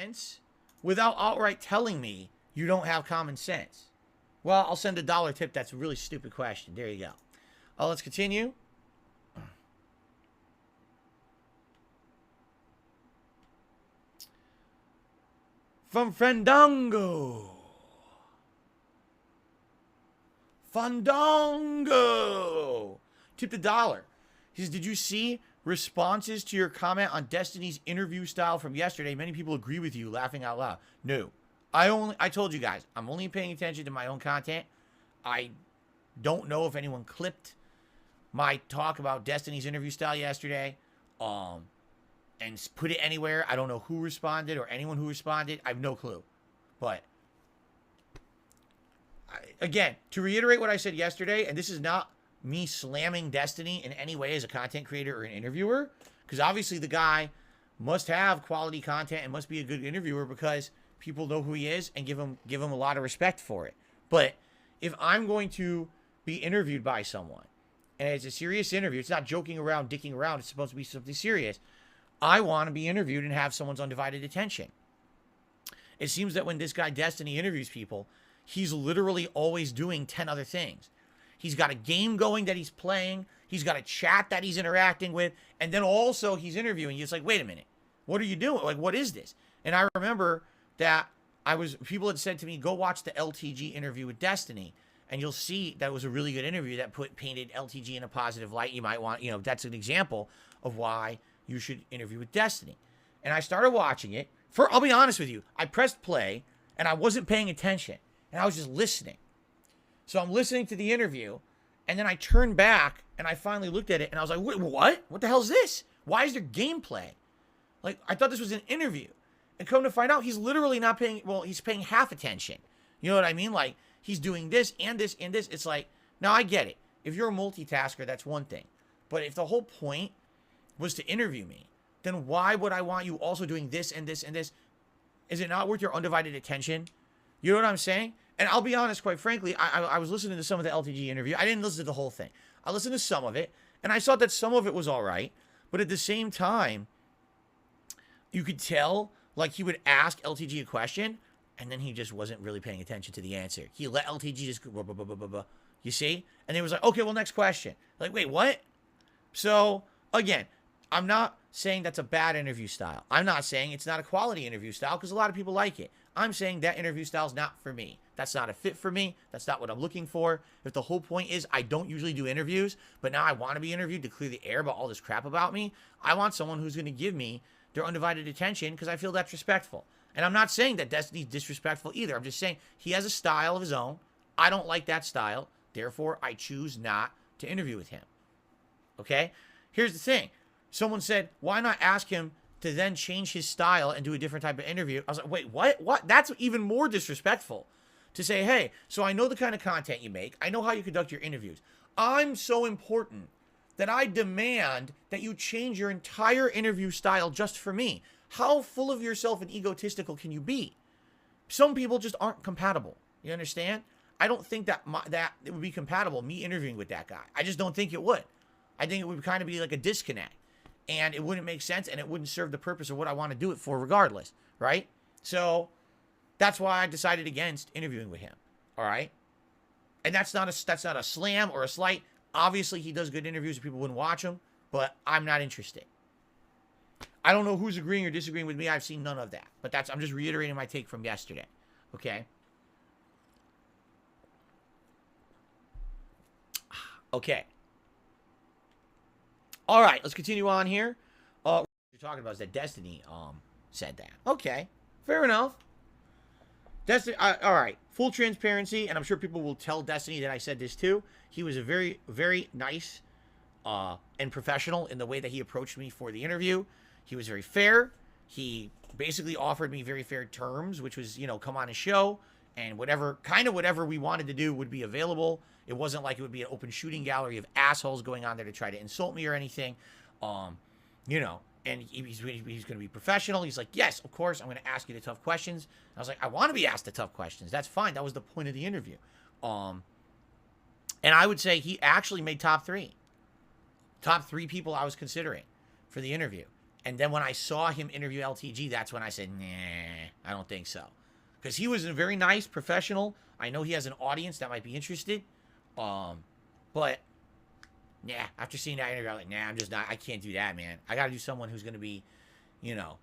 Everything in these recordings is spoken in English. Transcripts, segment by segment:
sense without outright telling me you don't have common sense? Well, I'll send a $1 tip. That's a really stupid question. There you go. Let's continue. From Fandango. Fandango. Tipped $1. He says, did you see responses to your comment on Destiny's interview style from yesterday? Many people agree with you, laughing out loud. No. I told you guys, I'm only paying attention to my own content. I don't know if anyone clipped my talk about Destiny's interview style yesterday and put it anywhere. I don't know who responded or anyone who responded. I have no clue. But again, to reiterate what I said yesterday, and this is not me slamming Destiny in any way as a content creator or an interviewer, because obviously the guy must have quality content and must be a good interviewer because people know who he is and give him a lot of respect for it. But if I'm going to be interviewed by someone and it's a serious interview, it's not joking around, dicking around, it's supposed to be something serious, I want to be interviewed and have someone's undivided attention. It seems that when this guy Destiny interviews people, he's literally always doing 10 other things. He's got a game going that he's playing. He's got a chat that he's interacting with. And then also he's interviewing you. It's like, wait a minute. What are you doing? Like, what is this? And I remember that people had said to me, go watch the LTG interview with Destiny. And you'll see that was a really good interview that painted LTG in a positive light. You might want, that's an example of why you should interview with Destiny. And I started watching it. I'll be honest with you. I pressed play and I wasn't paying attention. And I was just listening. So I'm listening to the interview, and then I turned back, and I finally looked at it, and I was like, wait, what? What the hell is this? Why is there gameplay? Like, I thought this was an interview. And come to find out, he's literally not paying, he's paying half attention. You know what I mean? Like, he's doing this and this and this. It's like, now I get it. If you're a multitasker, that's one thing. But if the whole point was to interview me, then why would I want you also doing this and this and this? Is it not worth your undivided attention? You know what I'm saying? And I'll be honest, quite frankly, I was listening to some of the LTG interview. I didn't listen to the whole thing. I listened to some of it, and I saw that some of it was all right. But at the same time, you could tell, like, he would ask LTG a question, and then he just wasn't really paying attention to the answer. He let LTG just go, blah, blah, blah, blah, blah. You see? And he was like, okay, well, next question. Like, wait, what? So, again, I'm not saying that's a bad interview style. I'm not saying it's not a quality interview style, because a lot of people like it. I'm saying that interview style is not for me. That's not a fit for me. That's not what I'm looking for. If the whole point is I don't usually do interviews, but now I want to be interviewed to clear the air about all this crap about me, I want someone who's going to give me their undivided attention because I feel that's respectful. And I'm not saying that Destiny's disrespectful either. I'm just saying he has a style of his own. I don't like that style. Therefore, I choose not to interview with him. Okay? Here's the thing. Someone said, why not ask him to then change his style and do a different type of interview? I was like, wait, what? What? That's even more disrespectful. To say, hey, so I know the kind of content you make. I know how you conduct your interviews. I'm so important that I demand that you change your entire interview style just for me. How full of yourself and egotistical can you be? Some people just aren't compatible. You understand? I don't think that it would be compatible, me interviewing with that guy. I just don't think it would. I think it would kind of be like a disconnect. And it wouldn't make sense, and it wouldn't serve the purpose of what I want to do it for regardless, right? So that's why I decided against interviewing with him. All right. And that's not a slam or a slight. Obviously, he does good interviews and people wouldn't watch him, but I'm not interested. I don't know who's agreeing or disagreeing with me. I've seen none of that. But I'm just reiterating my take from yesterday. Okay. Okay. All right. Let's continue on here. What you're talking about is that Destiny said that. Okay. Fair enough. Destiny, all right, full transparency, and I'm sure people will tell Destiny that I said this too. He was a very, very nice and professional in the way that he approached me for the interview. He was very fair. He basically offered me very fair terms, which was, come on his show, and whatever we wanted to do would be available. It wasn't like it would be an open shooting gallery of assholes going on there to try to insult me or anything. And he's going to be professional. He's like, yes, of course, I'm going to ask you the tough questions. And I was like, I want to be asked the tough questions. That's fine. That was the point of the interview. And I would say he actually made top three. Top three people I was considering for the interview. And then when I saw him interview LTG, that's when I said, nah, I don't think so. Because he was a very nice professional. I know he has an audience that might be interested. But, yeah, after seeing that interview, I'm like, nah, I'm just not, I can't do that, man. I got to do someone who's going to be, you know,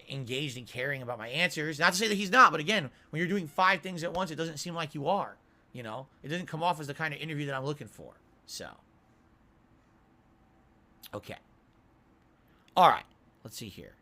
engaged and caring about my answers. Not to say that he's not, but again, when you're doing 5 things at once, it doesn't seem like you are. You know, it doesn't come off as the kind of interview that I'm looking for. So, okay. All right. Let's see here.